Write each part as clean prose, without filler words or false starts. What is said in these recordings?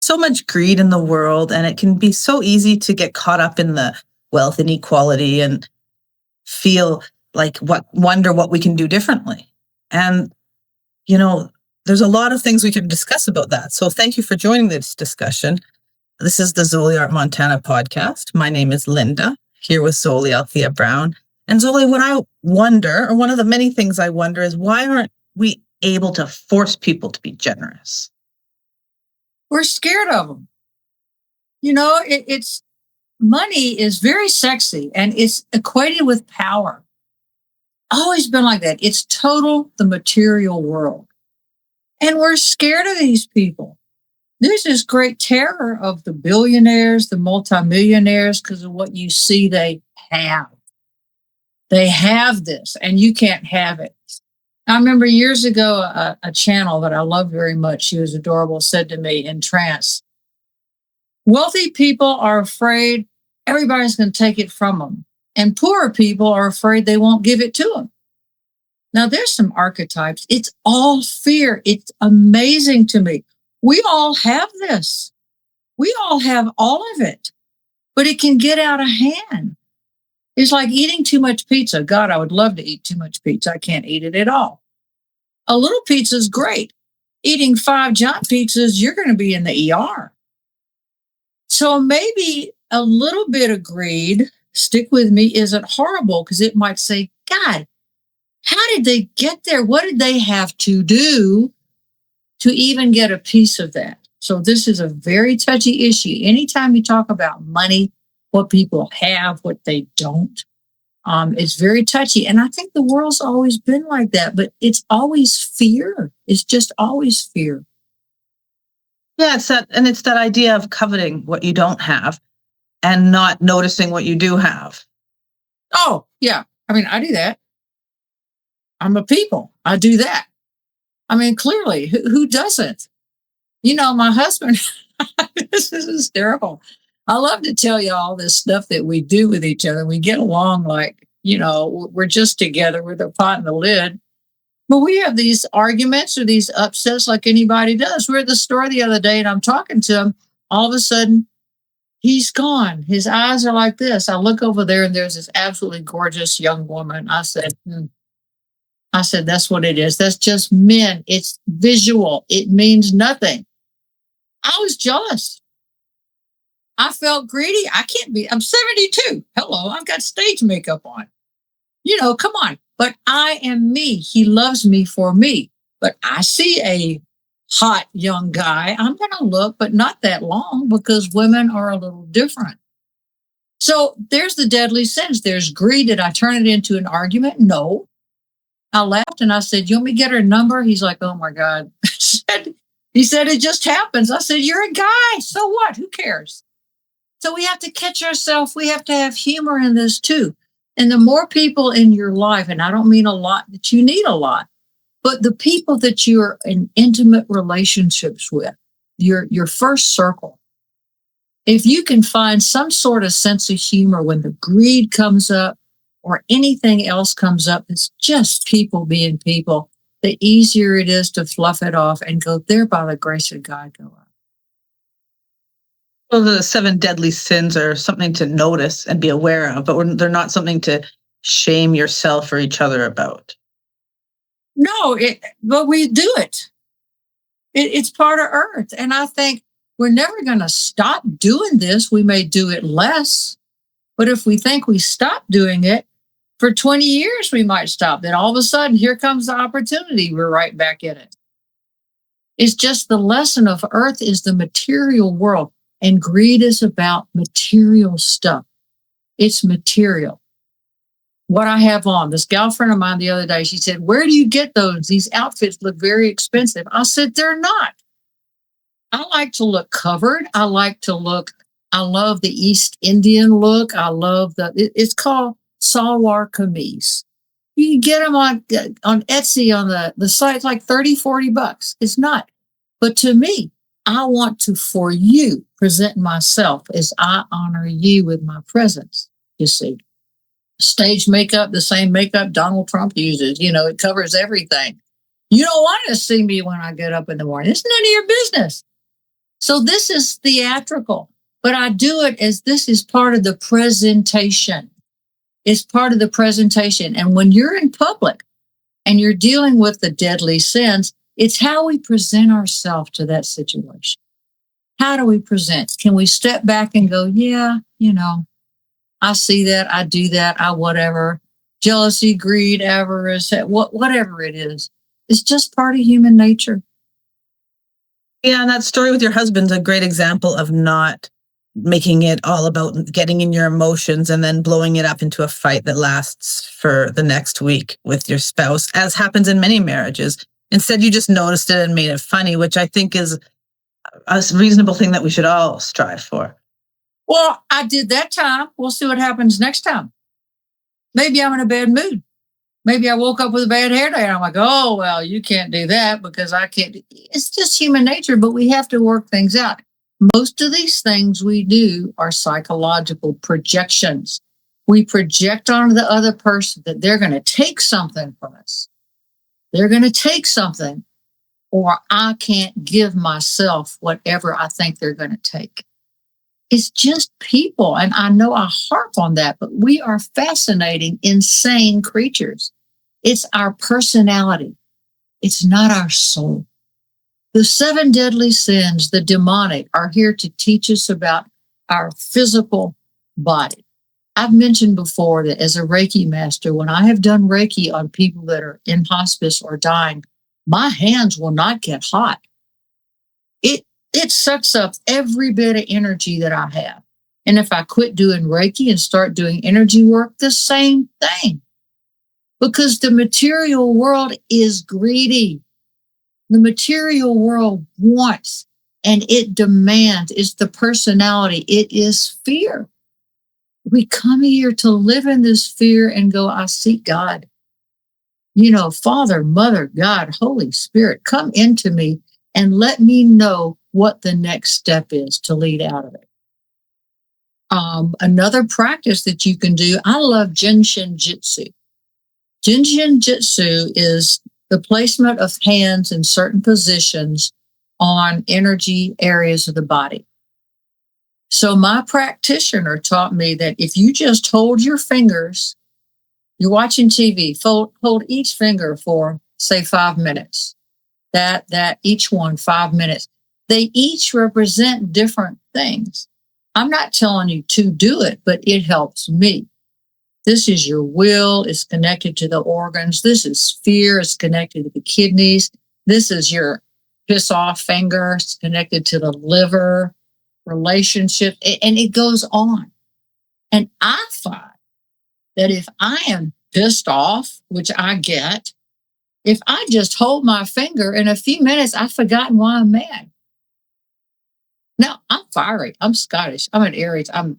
so much greed in the world, and it can be so easy to get caught up in the wealth inequality and feel like wonder what we can do differently. And, you know, there's a lot of things we can discuss about that. So thank you for joining this discussion. This is the ZoliArt Montana podcast. My name is Linda, here with Zoli Althea Brown. And Zoli, what I wonder, or one of the many things I wonder, is why aren't we able to force people to be generous? We're scared of them. You know, it's money is very sexy and it's equated with power. Always been like that. It's total the material world. And we're scared of these people. There's this great terror of the billionaires, the multimillionaires, because of what you see they have. They have this and you can't have it. I remember years ago, a channel that I love very much, she was adorable, said to me in trance, wealthy people are afraid everybody's going to take it from them. And poorer people are afraid they won't give it to them. Now, there's some archetypes. It's all fear. It's amazing to me. We all have this. We all have all of it. But it can get out of hand. It's like eating too much pizza. God, I would love to eat too much pizza. I can't eat it at all. A little pizza is great. Eating 5 giant pizzas, you're going to be in the ER. So maybe a little bit of greed, stick with me, isn't horrible because it might say, God, how did they get there? What did they have to do to even get a piece of that? So this is a very touchy issue. Anytime you talk about money, what people have, what they don't, it's very touchy. And I think the world's always been like that, but it's always fear. It's just always fear. Yeah, it's that idea of coveting what you don't have and not noticing what you do have. Oh, yeah. I mean, I do that. I'm a people. I do that. I mean, clearly, who doesn't? You know, my husband, this is hysterical. I love to tell you all this stuff that we do with each other. We get along like, you know, we're just together with a pot and the lid. But we have these arguments or these upsets like anybody does. We're at the store the other day and I'm talking to him. All of a sudden, he's gone. His eyes are like this. I look over there and there's this absolutely gorgeous young woman. I said, that's what it is. That's just men. It's visual. It means nothing. I was jealous. I felt greedy. I'm 72. Hello, I've got stage makeup on. You know, come on. But I am me. He loves me for me. But I see a hot young guy. I'm going to look, but not that long because women are a little different. So there's the deadly sins. There's greed. Did I turn it into an argument? No. I laughed and I said, you want me to get her number? He's like, oh my God. He said, it just happens. I said, you're a guy. So what? Who cares? So we have to catch ourselves. We have to have humor in this too. And the more people in your life, and I don't mean a lot that you need a lot, but the people that you're in intimate relationships with, your first circle, if you can find some sort of sense of humor when the greed comes up or anything else comes up, it's just people being people, the easier it is to fluff it off and go there by the grace of God go up. Well, the 7 deadly sins are something to notice and be aware of, but they're not something to shame yourself or each other about. No, but we do it. It's part of Earth. And I think we're never going to stop doing this. We may do it less, but if we think we stop doing it, for 20 years, we might stop. Then all of a sudden, here comes the opportunity. We're right back in it. It's just the lesson of Earth is the material world. And greed is about material stuff. It's material. What I have on, this gal friend of mine the other day, she said, where do you get those? These outfits look very expensive. I said, they're not. I like to look covered. I love the East Indian look. I love it's called salwar kameez. You can get them on Etsy on the site. It's like $30-$40. It's not. But to me, I want to, for you, present myself as I honor you with my presence, you see. Stage makeup, the same makeup Donald Trump uses. You know, it covers everything. You don't want to see me when I get up in the morning. It's none of your business. So this is theatrical, but I do it as this is part of the presentation. It's part of the presentation. And when you're in public and you're dealing with the deadly sins, it's how we present ourselves to that situation. How do we present? Can we step back and go, yeah, I see that, I do that, I whatever, jealousy, greed, avarice, whatever it is. It's just part of human nature. Yeah, and that story with your husband's a great example of not making it all about getting in your emotions and then blowing it up into a fight that lasts for the next week with your spouse, as happens in many marriages. Instead, you just noticed it and made it funny, which I think is a reasonable thing that we should all strive for. Well, I did that time. We'll see what happens next time. Maybe I'm in a bad mood. Maybe I woke up with a bad hair day and I'm like, oh, well, you can't do that because I can't. It's just human nature, but we have to work things out. Most of these things we do are psychological projections. We project onto the other person that they're going to take something from us. They're going to take something, or I can't give myself whatever I think they're going to take. It's just people. And I know I harp on that, but we are fascinating, insane creatures. It's our personality. It's not our soul. The 7 deadly sins, the demonic, are here to teach us about our physical body. I've mentioned before that as a Reiki master, when I have done Reiki on people that are in hospice or dying, my hands will not get hot. It sucks up every bit of energy that I have. And if I quit doing Reiki and start doing energy work, the same thing. Because the material world is greedy. The material world wants and it demands. It's the personality. It is fear. We come here to live in this fear and go, I seek God. Father, Mother, God, Holy Spirit, come into me and let me know what the next step is to lead out of it. Another practice that you can do, I love Jinshin Jitsu. Jinshin Jitsu is the placement of hands in certain positions on energy areas of the body. So my practitioner taught me that if you just hold your fingers, you're watching TV, hold each finger for, say, 5 minutes. That each one, 5 minutes. They each represent different things. I'm not telling you to do it, but it helps me. This is your will. It's connected to the organs. This is fear. It's connected to the kidneys. This is your piss off finger. It's connected to the liver, relationship, and it goes on. And I find that if I am pissed off, which I get, if I just hold my finger in a few minutes, I've forgotten why I'm mad. Now, I'm fiery. I'm Scottish. I'm an Aries. I'm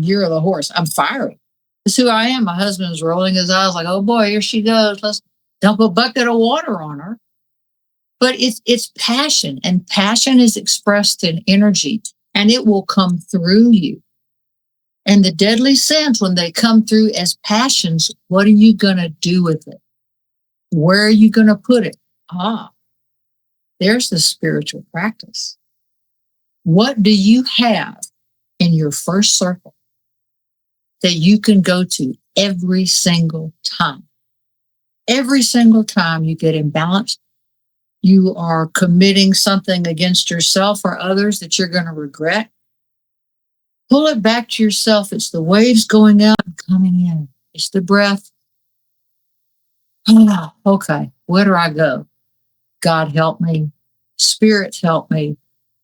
year of the horse. I'm fiery. That's who I am. My husband was rolling his eyes like, oh boy, here she goes. Let's dump a bucket of water on her. But it's passion, and passion is expressed in energy, and it will come through you. And the deadly sins, when they come through as passions, what are you going to do with it? Where are you going to put it? There's the spiritual practice. What do you have in your first circle that you can go to every single time? Every single time you get imbalanced, you are committing something against yourself or others that you're going to regret. Pull it back to yourself. It's the waves going out and coming in. It's the breath. Okay, where do I go? God help me. Spirit help me.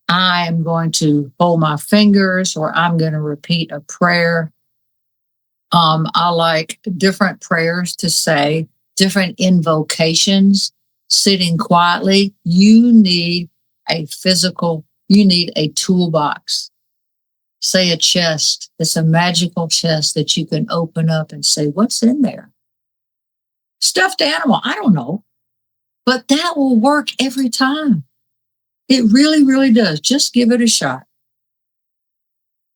I am going to hold my fingers, or I'm going to repeat a prayer. I like different prayers to say, different invocations, sitting quietly. You need a toolbox. Say a chest. It's a magical chest that you can open up and say, what's in there? Stuffed animal. I don't know. But that will work every time. It really, really does. Just give it a shot.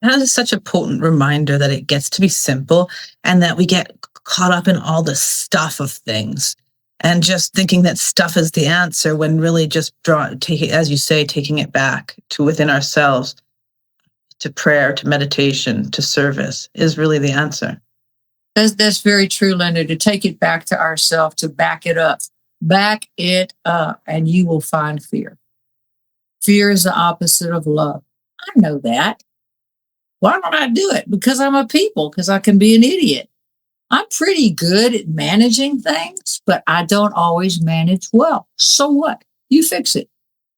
That is such a potent reminder that it gets to be simple and that we get caught up in all the stuff of things. and just thinking that stuff is the answer when really just as you say, taking it back to within ourselves, to prayer, to meditation, to service is really the answer. That's very true, Linda, to take it back to ourselves, to back it up. Back it up, and you will find fear. Fear is the opposite of love. I know that. Why don't I do it? Because I'm a people, because I can be an idiot. I'm pretty good at managing things, but I don't always manage well. So what? You fix it.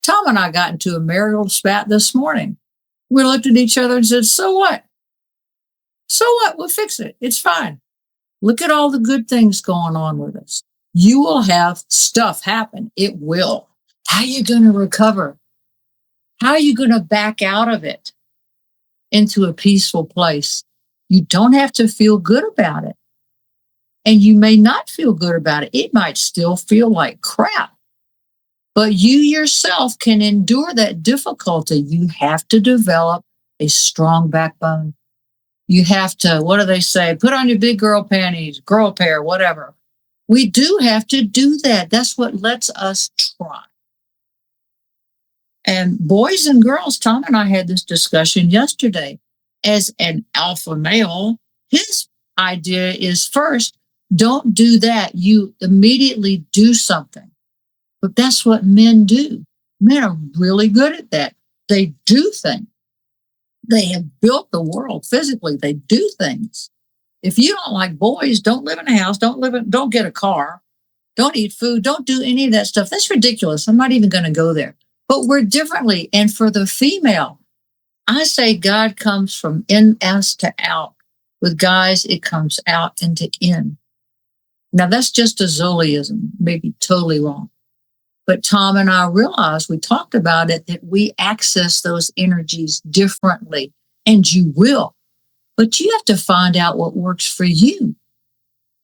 Tom and I got into a marital spat this morning. We looked at each other and said, so what? So what? We'll fix it. It's fine. Look at all the good things going on with us. You will have stuff happen. It will. How are you going to recover? How are you going to back out of it into a peaceful place? You don't have to feel good about it. And you may not feel good about it. It might still feel like crap. But you yourself can endure that difficulty. You have to develop a strong backbone. You have to, what do they say? Put on your big girl panties, grow a pair, whatever. We do have to do that. That's what lets us try. And boys and girls, Tom and I had this discussion yesterday. As an alpha male, his idea is first, don't do that. You immediately do something. But that's what men do. Men are really good at that. They do things. They have built the world physically. They do things. If you don't like boys, don't live in a house, don't get a car, don't eat food, don't do any of that stuff. That's ridiculous. I'm not even going to go there. But we're differently. And for the female, I say God comes from in us to out. With guys, it comes out into in. Now, that's just a Zoliism, maybe totally wrong. But Tom and I realized, we talked about it, that we access those energies differently. And you will. But you have to find out what works for you.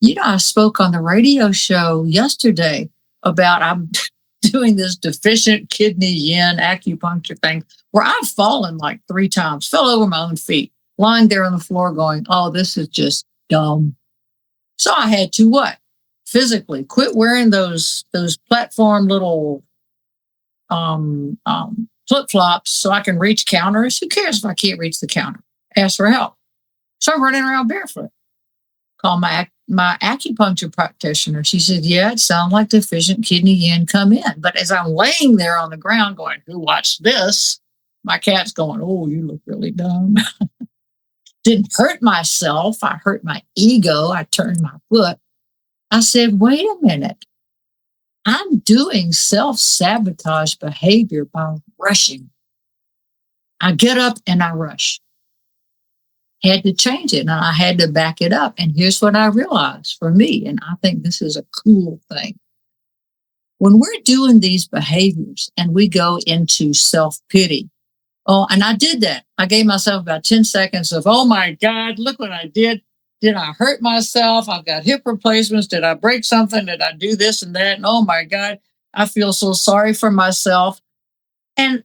You know, I spoke on the radio show yesterday about I'm doing this deficient kidney yin acupuncture thing where I've fallen like 3 times, fell over my own feet, lying there on the floor going, oh, this is just dumb. So I had to what? Physically quit wearing those platform little flip-flops so I can reach counters. Who cares if I can't reach the counter? Ask for help. So I'm running around barefoot. Call my acupuncture practitioner. She said, yeah, it sounds like deficient kidney yin come in. But as I'm laying there on the ground going, who watched this? My cat's going, oh, you look really dumb. Didn't hurt myself. I hurt my ego. I turned my foot. I said, wait a minute. I'm doing self-sabotage behavior by rushing. I get up and I rush. Had to change it, and I had to back it up. And here's what I realized for me, and I think this is a cool thing. When we're doing these behaviors and we go into self-pity, oh, and I did that. I gave myself about 10 seconds of, oh my God, look what I did. Did I hurt myself? I've got hip replacements. Did I break something? Did I do this and that? And oh my God, I feel so sorry for myself. And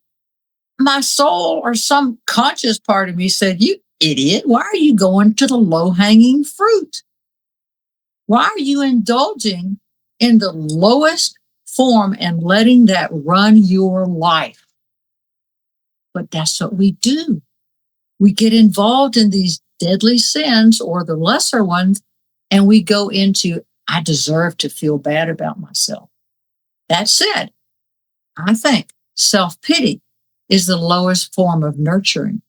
my soul or some conscious part of me said, you idiot, why are you going to the low-hanging fruit? Why are you indulging in the lowest form and letting that run your life? But that's what we do. We get involved in these deadly sins or the lesser ones, and we go into, I deserve to feel bad about myself. That said, I think self-pity is the lowest form of nurturing.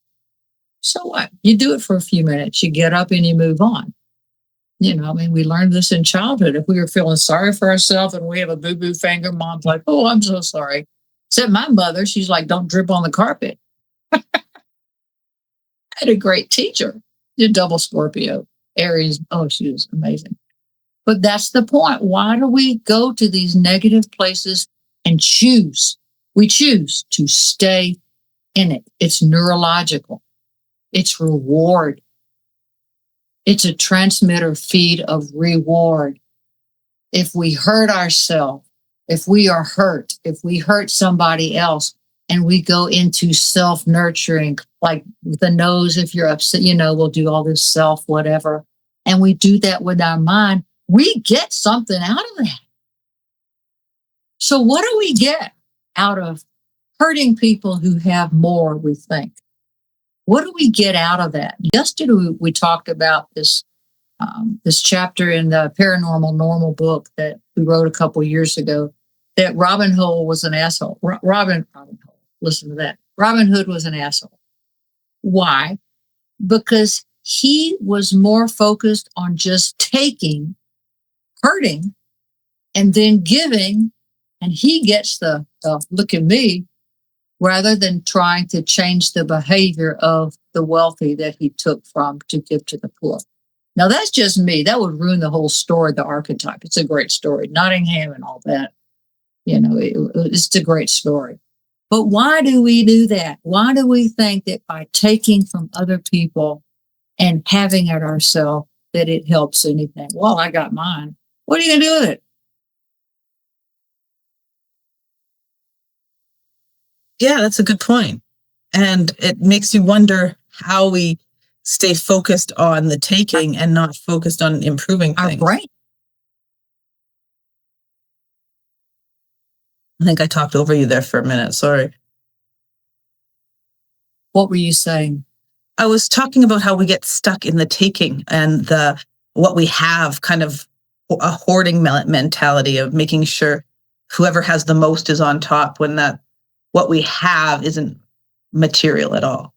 So what? You do it for a few minutes, you get up and you move on. You know, I mean, we learned this in childhood. If we were feeling sorry for ourselves and we have a boo-boo finger, mom's like, oh, I'm so sorry. Except my mother, she's like, don't drip on the carpet. I had a great teacher. She's a double Scorpio, Aries. Oh, she was amazing. But that's the point. Why do we go to these negative places and choose? We choose to stay in it. It's neurological. It's reward. It's a transmitter feed of reward. If we hurt ourselves, if we are hurt, if we hurt somebody else, and we go into self-nurturing, like with the nose, if you're upset, you know, we'll do all this self, whatever. And we do that with our mind, we get something out of that. So, what do we get out of hurting people who have more, we think? What do we get out of that? Yesterday, we talked about this chapter in the Paranormal Normal book that we wrote a couple years ago, that Robin Hood was an asshole. Robin Hood, listen to that. Robin Hood was an asshole. Why? Because he was more focused on just taking, hurting, and then giving, and he gets the look at me, rather than trying to change the behavior of the wealthy that he took from to give to the poor. Now, that's just me. That would ruin the whole story, the archetype. It's a great story. Nottingham and all that. It's a great story. But why do we do that? Why do we think that by taking from other people and having it ourselves, that it helps anything? Well, I got mine. What are you going to do with it? Yeah, that's a good point. And it makes you wonder how we stay focused on the taking and not focused on improving Our things. brain. I think I talked over you there for a minute. Sorry. What were you saying? I was talking about how we get stuck in the taking and what we have, kind of a hoarding mentality of making sure whoever has the most is on top, when what we have isn't material at all.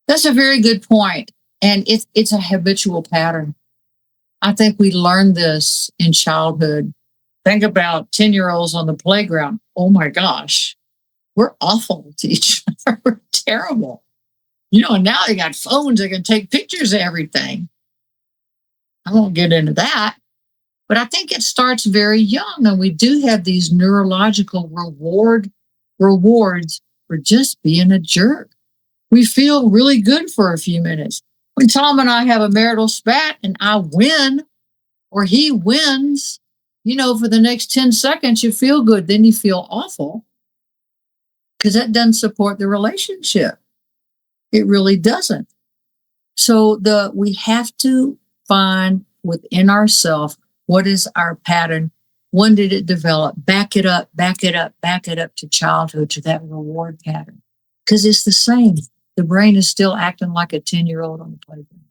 That's a very good point. And it's a habitual pattern. I think we learned this in childhood. Think about 10-year-olds on the playground. Oh my gosh, we're awful to each other. We're terrible. And now they got phones that can take pictures of everything. I won't get into that. But I think it starts very young, and we do have these neurological rewards for just being a jerk. We feel really good for a few minutes. When Tom and I have a marital spat and I win or he wins, for the next 10 seconds, you feel good. Then you feel awful because that doesn't support the relationship. It really doesn't. So we have to find within ourselves, what is our pattern? When did it develop? Back it up to childhood, to that reward pattern. Because it's the same. The brain is still acting like a 10-year-old on the playground.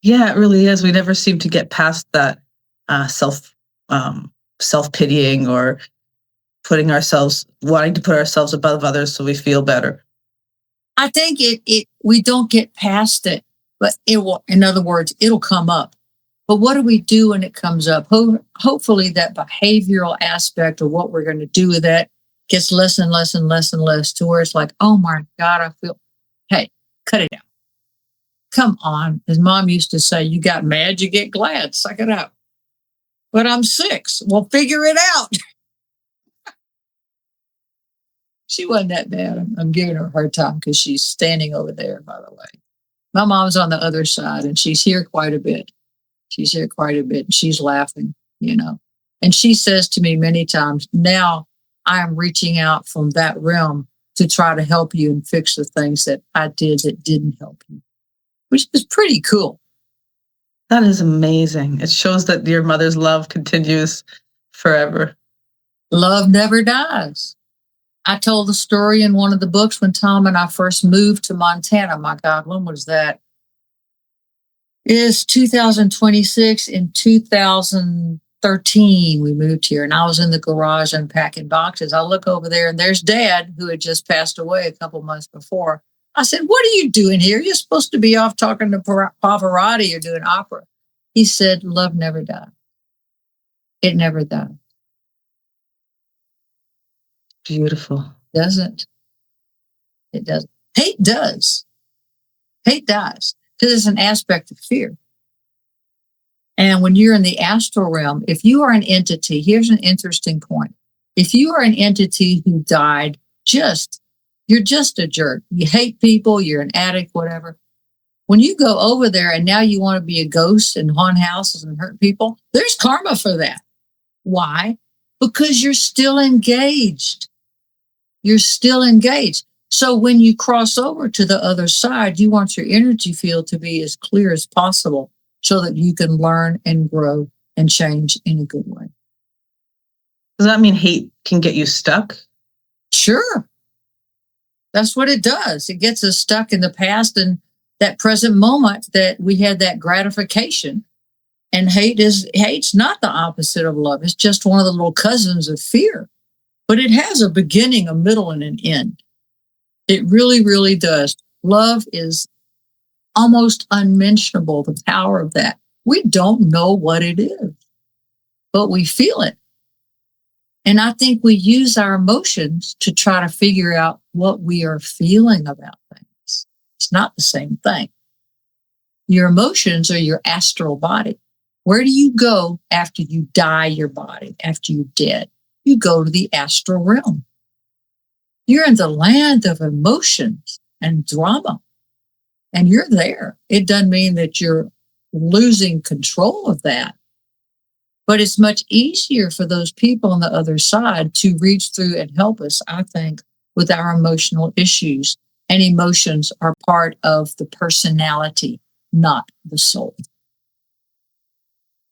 Yeah, it really is. We never seem to get past that self-pitying or wanting to put ourselves above others so we feel better. I think we don't get past it, but it will, in other words, it'll come up. But what do we do when it comes up? Hopefully that behavioral aspect of what we're going to do with that gets less and less and less and less, to where it's like, oh my God, hey, cut it out. Come on. As Mom used to say, you got mad, you get glad. Suck it up. But I'm 6. Well, figure it out. She wasn't that bad. I'm giving her a hard time because she's standing over there, by the way. My mom's on the other side, and she's here quite a bit. And she's laughing, And she says to me many times, now I am reaching out from that realm to try to help you and fix the things that I did that didn't help you, which is pretty cool. That is amazing. It shows that your mother's love continues forever. Love never dies. I told the story in one of the books when Tom and I first moved to Montana. My God, when was that? It's 2026. In 2013, we moved here, and I was in the garage unpacking boxes. I look over there, and there's Dad, who had just passed away a couple months before. I said, what are you doing here? You're supposed to be off talking to Pavarotti or doing opera. He said, love never dies. It never dies. Beautiful. Doesn't. It doesn't. Hate does. Hate dies. Because it's an aspect of fear. And when you're in the astral realm, if you are an entity, here's an interesting point. If you are an entity who died, you're just a jerk. You hate people, you're an addict, whatever. When you go over there and now you want to be a ghost and haunt houses and hurt people, there's karma for that. Why? Because you're still engaged. You're still engaged. So when you cross over to the other side, you want your energy field to be as clear as possible so that you can learn and grow and change in a good way. Does that mean hate can get you stuck? Sure. That's what it does. It gets us stuck in the past and that present moment that we had that gratification. And hate's not the opposite of love. It's just one of the little cousins of fear. But it has a beginning, a middle, and an end. It really, really does. Love is almost unmentionable, the power of that. We don't know what it is, but we feel it. And I think we use our emotions to try to figure out what we are feeling about things. It's not the same thing. Your emotions are your astral body. Where do you go after you die your body, after you're dead? You go to the astral realm. You're in the land of emotions and drama, and you're there. It doesn't mean that you're losing control of that, but it's much easier for those people on the other side to reach through and help us, I think, with our emotional issues. And emotions are part of the personality, not the soul.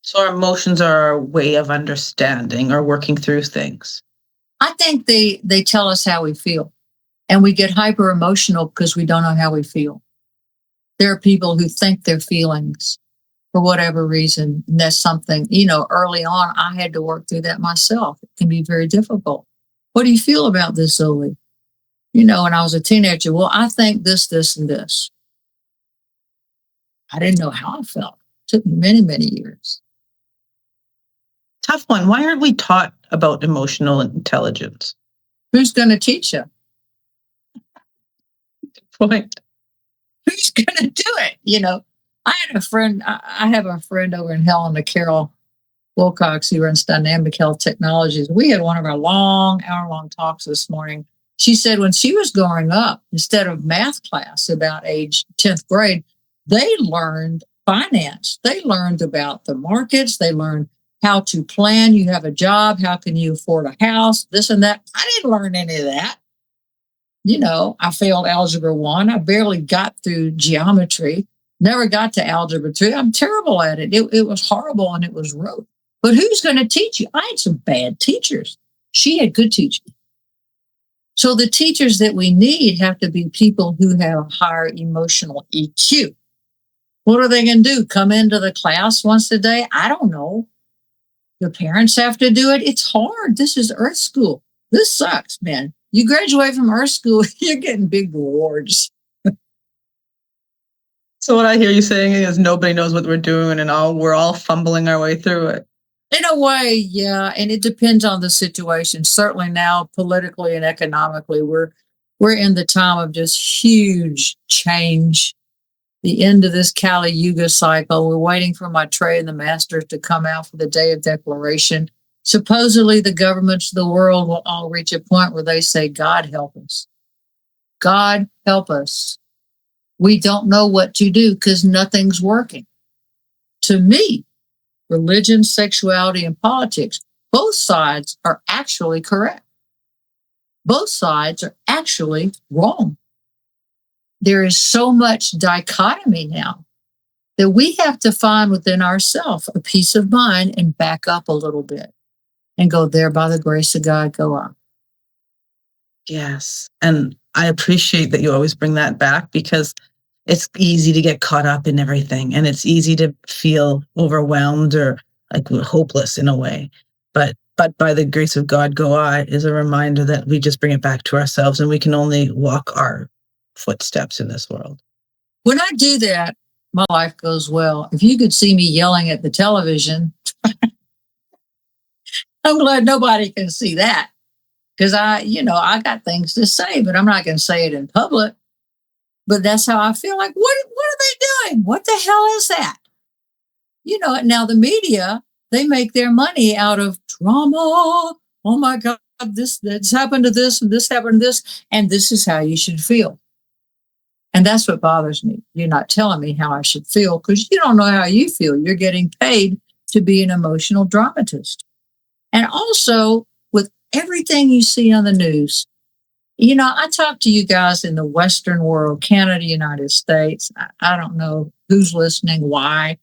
So our emotions are our way of understanding or working through things. I think they tell us how we feel, and we get hyper emotional because we don't know how we feel. There are people who think their feelings for whatever reason. And that's something, early on, I had to work through that myself. It can be very difficult. What do you feel about this, Zoli? When I was a teenager, well, I think this, this, and this. I didn't know how I felt. It took me many, many years. Tough one. Why aren't we taught about emotional intelligence? Who's going to teach you? Good point. Who's going to do it? I had a friend, I have a friend over in Helena, Carol Wilcox, who runs Dynamic Health Technologies. We had one of our hour-long talks this morning. She said when she was growing up, instead of math class about age 10th grade, they learned finance. They learned about the markets. They learned how to plan. You have a job. How can you afford a house? This and that. I didn't learn any of that. I failed Algebra 1. I barely got through geometry. Never got to Algebra 2. I'm terrible at it. It was horrible and it was rote. But who's going to teach you? I had some bad teachers. She had good teachers. So the teachers that we need have to be people who have higher emotional EQ. What are they going to do? Come into the class once a day? I don't know. The parents have to do it. It's hard. This is Earth School. This sucks, man. You graduate from Earth School, you're getting big rewards. So what I hear you saying is nobody knows what we're doing and we're all fumbling our way through it. In a way, yeah. And it depends on the situation. Certainly now, politically and economically, we're in the time of just huge change. The end of this Kali Yuga cycle. We're waiting for Maitreya and the Masters to come out for the Day of Declaration. Supposedly, the governments of the world will all reach a point where they say, God help us. God help us. We don't know what to do because nothing's working. To me, religion, sexuality, and politics, both sides are actually correct. Both sides are actually wrong. There is so much dichotomy now that we have to find within ourselves a peace of mind and back up a little bit and go there by the grace of God, go on. Yes. And I appreciate that you always bring that back because it's easy to get caught up in everything and it's easy to feel overwhelmed or like hopeless in a way. But by the grace of God, go I is a reminder that we just bring it back to ourselves and we can only walk our footsteps in this world. When I do that, my life goes well. If you could see me yelling at the television, I'm glad nobody can see that because I got things to say, but I'm not going to say it in public. But that's how I feel like, what are they doing? What the hell is that? Now the media, they make their money out of drama. Oh my God, this happened to this and this happened to this. And this is how you should feel. And that's what bothers me. You're not telling me how I should feel because you don't know how you feel. You're getting paid to be an emotional dramatist. And also with everything you see on the news, I talk to you guys in the Western world, Canada, United States. I don't know who's listening, why,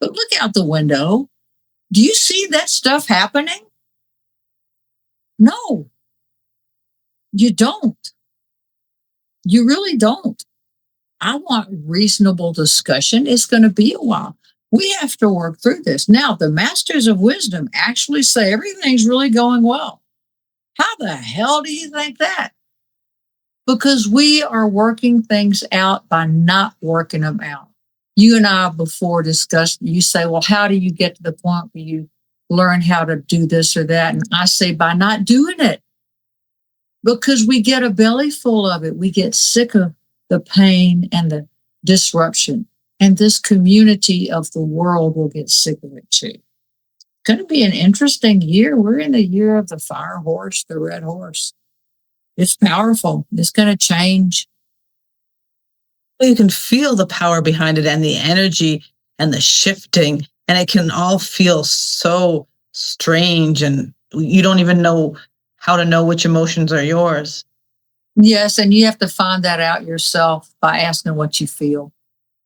but look out the window. Do you see that stuff happening? No, you don't. You really don't. I want reasonable discussion. It's going to be a while. We have to work through this. Now, the masters of wisdom actually say everything's really going well. How the hell do you think that? Because we are working things out by not working them out. You and I before discussed, you say, well, how do you get to the point where you learn how to do this or that? And I say, by not doing it. Because we get a belly full of it. We get sick of the pain and the disruption. And this community of the world will get sick of it too. It's going to be an interesting year. We're in the year of the fire horse, the red horse. It's powerful. It's going to change. You can feel the power behind it and the energy and the shifting, and it can all feel so strange, and you don't even know how to know which emotions are yours. Yes, and you have to find that out yourself by asking what you feel.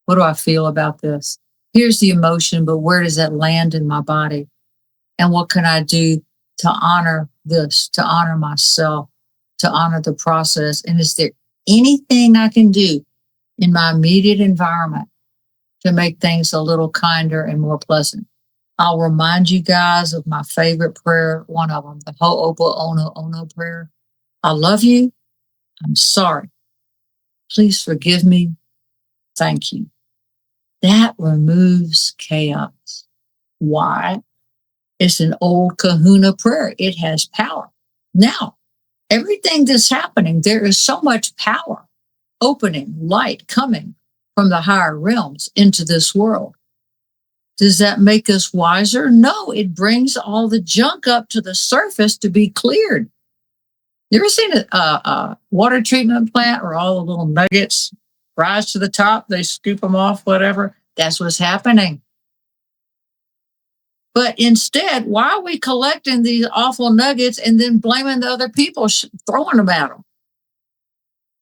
What do I feel about this? Here's the emotion, but where does that land in my body? And what can I do to honor this, to honor myself, to honor the process? And is there anything I can do in my immediate environment to make things a little kinder and more pleasant? I'll remind you guys of my favorite prayer, one of them, the Ho'oponopono prayer. I love you. I'm sorry. Please forgive me. Thank you. That removes chaos. Why? It's an old kahuna prayer. It has power. Now, everything that's happening, there is so much power, opening, light coming from the higher realms into this world. Does that make us wiser? No, it brings all the junk up to the surface to be cleared. You ever seen a water treatment plant where all the little nuggets rise to the top? They scoop them off, whatever. That's what's happening. But instead, why are we collecting these awful nuggets and then blaming the other people, throwing them at them?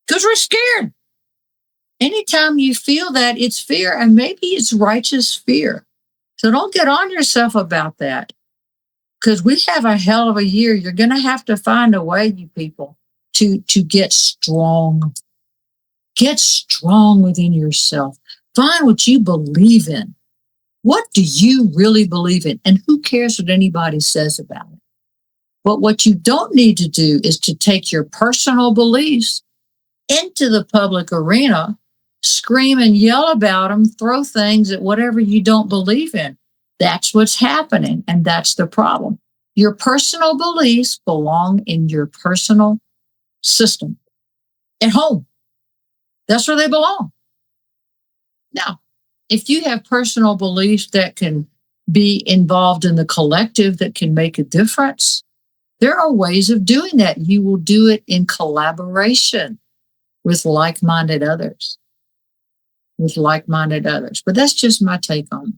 Because we're scared. Anytime you feel that, it's fear, and maybe it's righteous fear. So don't get on yourself about that, because we have a hell of a year. You're going to have to find a way, you people, to get strong. Get strong within yourself. Find what you believe in. What do you really believe in? And who cares what anybody says about it? But what you don't need to do is to take your personal beliefs into the public arena, scream and yell about them, throw things at whatever you don't believe in. That's what's happening, and that's the problem. Your personal beliefs belong in your personal system at home. That's where they belong. Now, if you have personal beliefs that can be involved in the collective that can make a difference, there are ways of doing that. You will do it in collaboration with like-minded others. But that's just my take on it.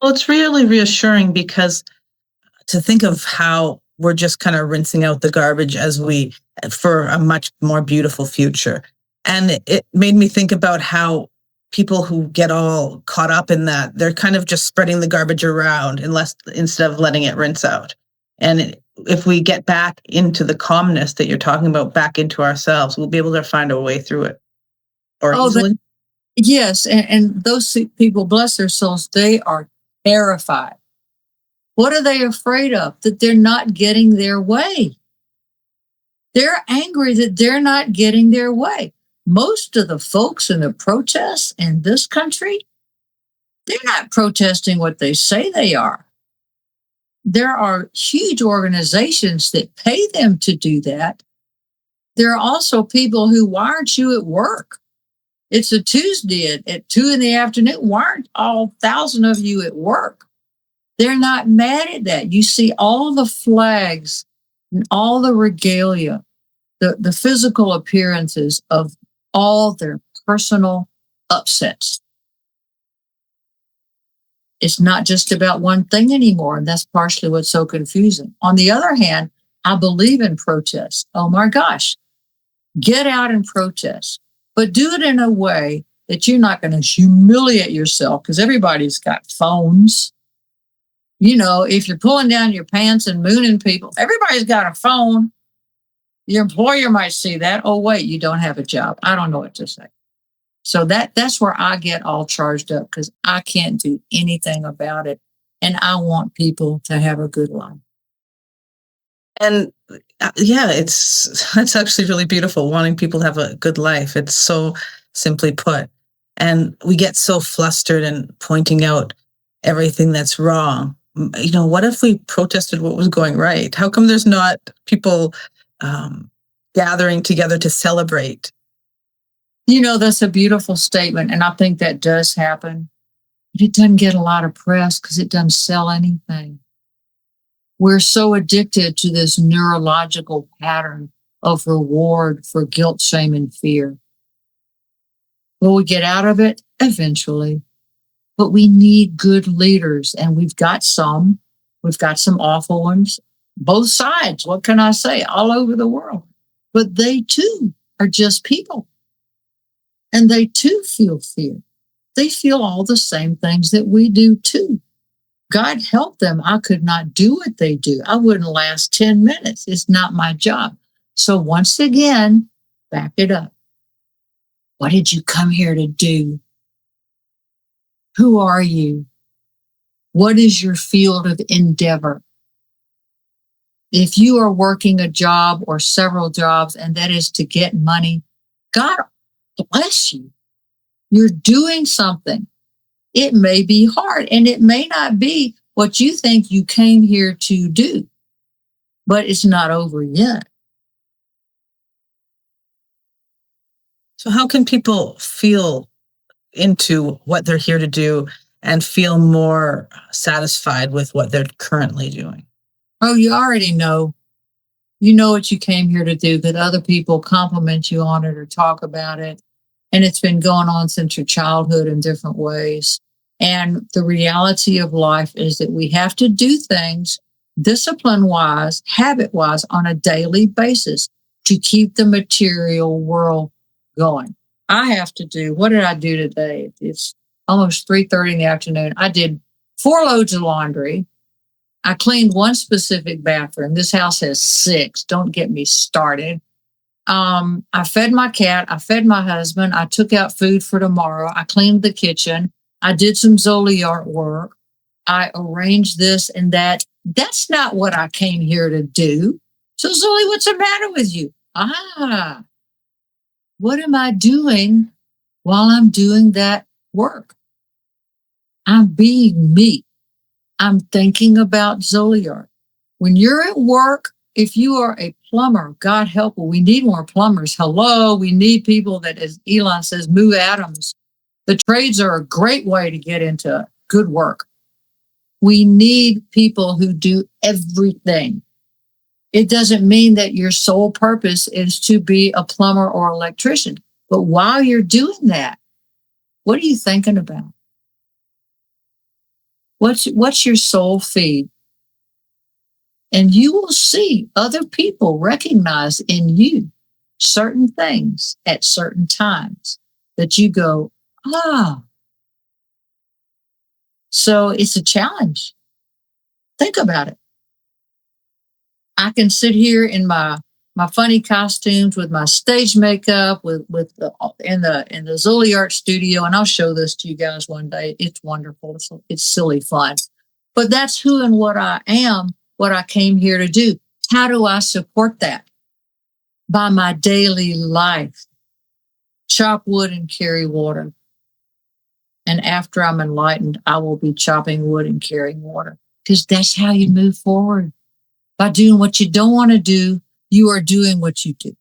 Well, it's really reassuring, because to think of how we're just kind of rinsing out the garbage for a much more beautiful future. And it made me think about how people who get all caught up in that, they're kind of just spreading the garbage around instead of letting it rinse out. And if we get back into the calmness that you're talking about, back into ourselves, we'll be able to find a way through it. Easily. Yes, and those people, bless their souls, they are terrified. What are they afraid of? That they're not getting their way. They're angry that they're not getting their way. Most of the folks in the protests in this country, they're not protesting what they say they are. There are huge organizations that pay them to do that. There are also people who, why aren't you at work? It's a Tuesday at 2 p.m. Why aren't all 1,000 of you at work? They're not mad at that. You see all the flags and all the regalia, the physical appearances of all their personal upsets. It's not just about one thing anymore, and that's partially what's so confusing. On the other hand, I believe in protest. Oh my gosh, get out and protest, but do it in a way that you're not going to humiliate yourself, because everybody's got phones. if you're pulling down your pants and mooning people, everybody's got a phone. Your employer might see that. Oh, wait, you don't have a job. I don't know what to say. So that's where I get all charged up because I can't do anything about it. And I want people to have a good life. And yeah, it's actually really beautiful wanting people to have a good life. It's so simply put. And we get so flustered and pointing out everything that's wrong. What if we protested what was going right? How come there's not people gathering together to celebrate? That's a beautiful statement. And I think that does happen. But it doesn't get a lot of press because it doesn't sell anything. We're so addicted to this neurological pattern of reward for guilt, shame, and fear. Will we get out of it? Eventually. But we need good leaders, and we've got some. We've got some awful ones. Both sides, what can I say? All over the world. But they too are just people. And they too feel fear. They feel all the same things that we do too. God help them. I could not do what they do. I wouldn't last 10 minutes. It's not my job. So once again, back it up. What did you come here to do? Who are you? What is your field of endeavor? If you are working a job or several jobs and that is to get money, God bless you. You're doing something. It may be hard and it may not be what you think you came here to do, but it's not over yet. So how can people feel into what they're here to do and feel more satisfied with what they're currently doing? Oh, you already know. You know what you came here to do, that other people compliment you on it or talk about it. And it's been going on since your childhood in different ways. And the reality of life is that we have to do things discipline-wise, habit-wise, on a daily basis to keep the material world going. I have to do, what did I do today? It's almost 3:30 in the afternoon. I did 4 loads of laundry. I cleaned one specific bathroom. This house has 6. Don't get me started. I fed my cat. I fed my husband. I took out food for tomorrow. I cleaned the kitchen. I did some ZoliArt work. I arranged this and that. That's not what I came here to do. So, Zoli, what's the matter with you? What am I doing while I'm doing that work? I'm being me. I'm thinking about ZoliArt. When you're at work, if you are a plumber, God help, we need more plumbers. Hello, we need people that, as Elon says, move atoms. The trades are a great way to get into good work. We need people who do everything. It doesn't mean that your sole purpose is to be a plumber or electrician. But while you're doing that, what are you thinking about? What's your soul feed? And you will see other people recognize in you certain things at certain times that you go, So it's a challenge. Think about it. I can sit here in my funny costumes with my stage makeup, in the ZoliArt studio, and I'll show this to you guys one day. It's wonderful. It's silly fun. But that's who and what I am, what I came here to do. How do I support that? By my daily life. Chop wood and carry water. And after I'm enlightened, I will be chopping wood and carrying water. Because that's how you move forward. By doing what you don't want to do, you are doing what you do.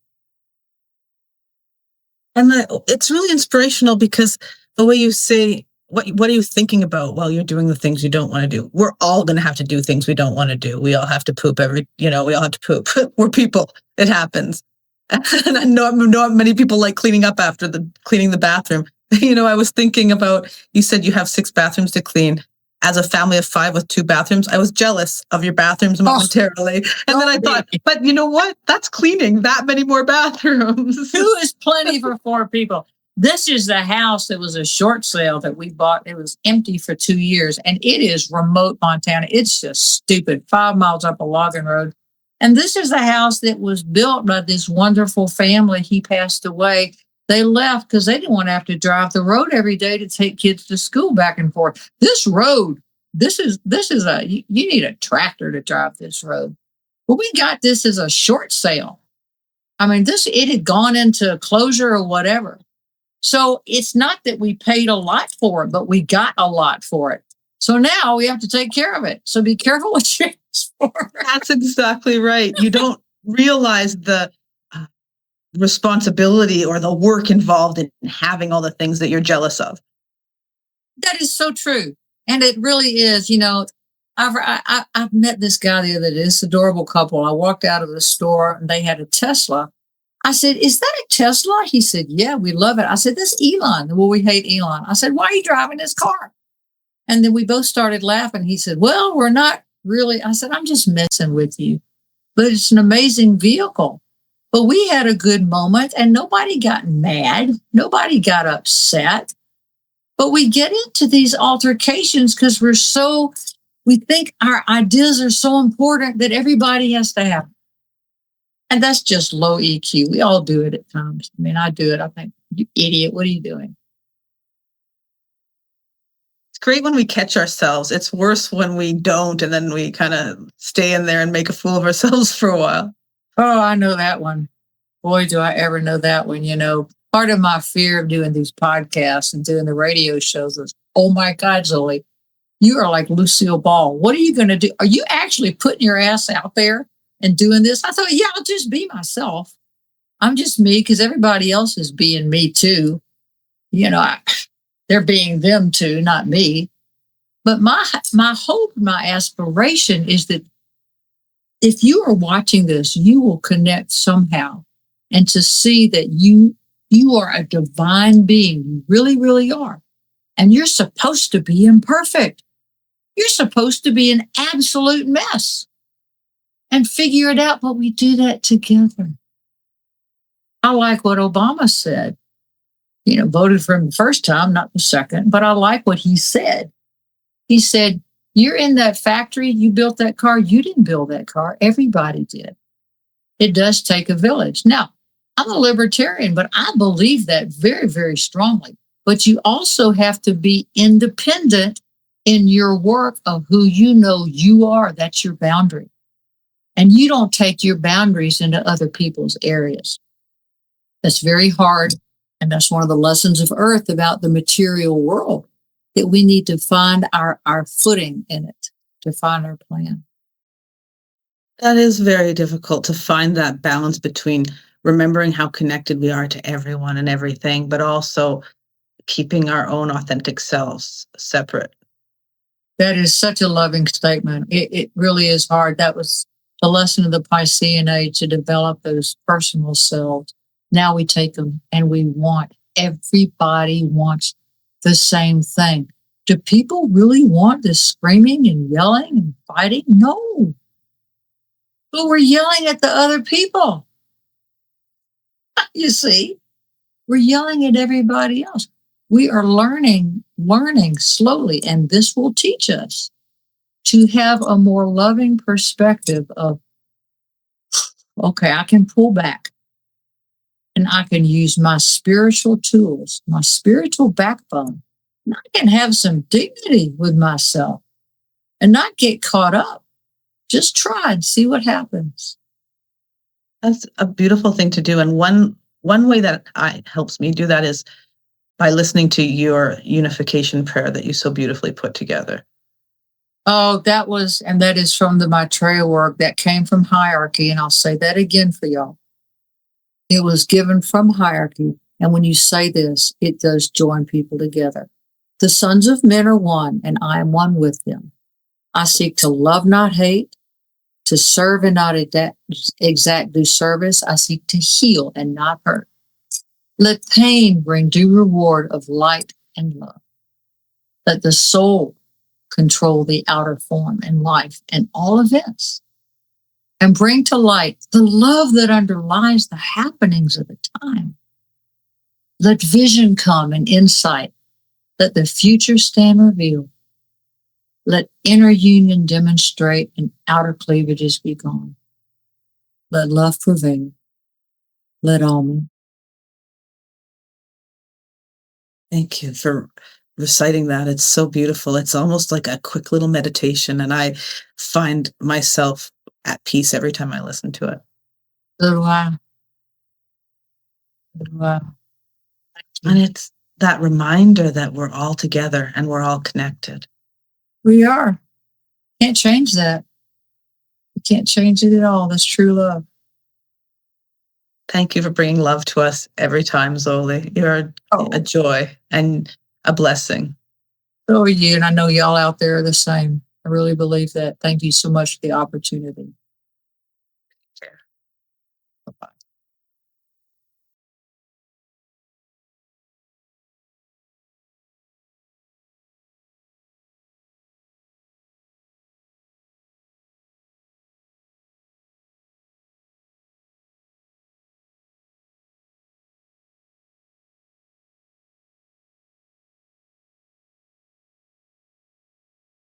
And it's really inspirational because the way you say, what are you thinking about while you're doing the things you don't want to do? We're all going to have to do things we don't want to do. We all have to poop we all have to poop. We're people. It happens. And I know not many people like cleaning up after cleaning the bathroom. I was thinking about, you said you have 6 bathrooms to clean. As a family of 5 with 2 bathrooms, I was jealous of your bathrooms momentarily. And then I thought, but you know what? That's cleaning that many more bathrooms. 2 is plenty for 4 people. This is the house that was a short sale that we bought. It was empty for 2 years, and it is remote Montana. It's just stupid, 5 miles up a logging road. And this is the house that was built by this wonderful family. He passed away. They left because they didn't want to have to drive the road every day to take kids to school back and forth. This road, you need a tractor to drive this road. But we got this as a short sale. I mean, it had gone into closure or whatever. So it's not that we paid a lot for it, but we got a lot for it. So now we have to take care of it. So be careful what you ask for. That's exactly right. You don't realize the responsibility or the work involved in having all the things that you're jealous of. That is so true. And it really is. I've met this guy the other day, this adorable couple. I walked out of the store and they had a Tesla. I said, "Is that a Tesla?" He said, "Yeah, we love it." I said, "That's Elon." "Well, we hate Elon." I said, "Why are you driving this car?" And then we both started laughing. He said, "Well, we're not really." I said, "I'm just messing with you. But it's an amazing vehicle." But we had a good moment and nobody got mad. Nobody got upset. But we get into these altercations because we think our ideas are so important that everybody has to have them. And that's just low EQ. We all do it at times. I mean, I do it. I think, "You idiot, what are you doing?" It's great when we catch ourselves. It's worse when we don't, and then we kind of stay in there and make a fool of ourselves for a while. Oh, I know that one. Boy, do I ever know that one. Part of my fear of doing these podcasts and doing the radio shows is, oh my God, Zoli, you are like Lucille Ball. What are you going to do? Are you actually putting your ass out there and doing this? I thought, yeah, I'll just be myself. I'm just me because everybody else is being me too. They're being them too, not me. But my hope, my aspiration is that if you are watching this, you will connect somehow and to see that you are a divine being. You really, really are. And you're supposed to be imperfect. You're supposed to be an absolute mess and figure it out, but we do that together. I like what Obama said. Voted for him the first time, not the second, but I like what he said. He said, "You're in that factory, you built that car, you didn't build that car, everybody did. It does take a village." Now, I'm a libertarian, but I believe that very, very strongly. But you also have to be independent in your work of who you are. That's your boundary. And you don't take your boundaries into other people's areas. That's very hard. And that's one of the lessons of Earth about the material world, that we need to find our footing in it, to find our plan. That is very difficult to find that balance between remembering how connected we are to everyone and everything, but also keeping our own authentic selves separate. That is such a loving statement. It really is hard. That was the lesson of the Piscean age, to develop those personal selves. Now we take them and everybody wants the same thing. Do people really want this screaming and yelling and fighting? No. But we're yelling at the other people. You see, we're yelling at everybody else. We are learning slowly, and this will teach us to have a more loving perspective of, okay, I can pull back and I can use my spiritual tools, my spiritual backbone, and I can have some dignity with myself and not get caught up. Just try and see what happens. That's a beautiful thing to do. And one way that helps me do that is by listening to your unification prayer that you so beautifully put together. Oh, that is from the Maitreya work that came from hierarchy. And I'll say that again for y'all. It was given from hierarchy. And when you say this, it does join people together. The sons of men are one, and I am one with them. I seek to love, not hate, to serve and not exact due service. I seek to heal and not hurt. Let pain bring due reward of light and love. Let the soul control the outer form and life and all events, and bring to light the love that underlies the happenings of the time. Let vision come and insight. Let the future stand revealed. Let inner union demonstrate and outer cleavages be gone. Let love prevail. Let almond. Thank you for reciting that. It's so beautiful. It's almost like a quick little meditation, and I find myself at peace every time I listen to it. So do I. So do I. And it's that reminder that we're all together and we're all connected. We are. Can't change that. You can't change it at all. That's true love. Thank you for bringing love to us every time, Zoli. You're a joy and a blessing. So are you, and I know y'all out there are the same. I really believe that. Thank you so much for the opportunity.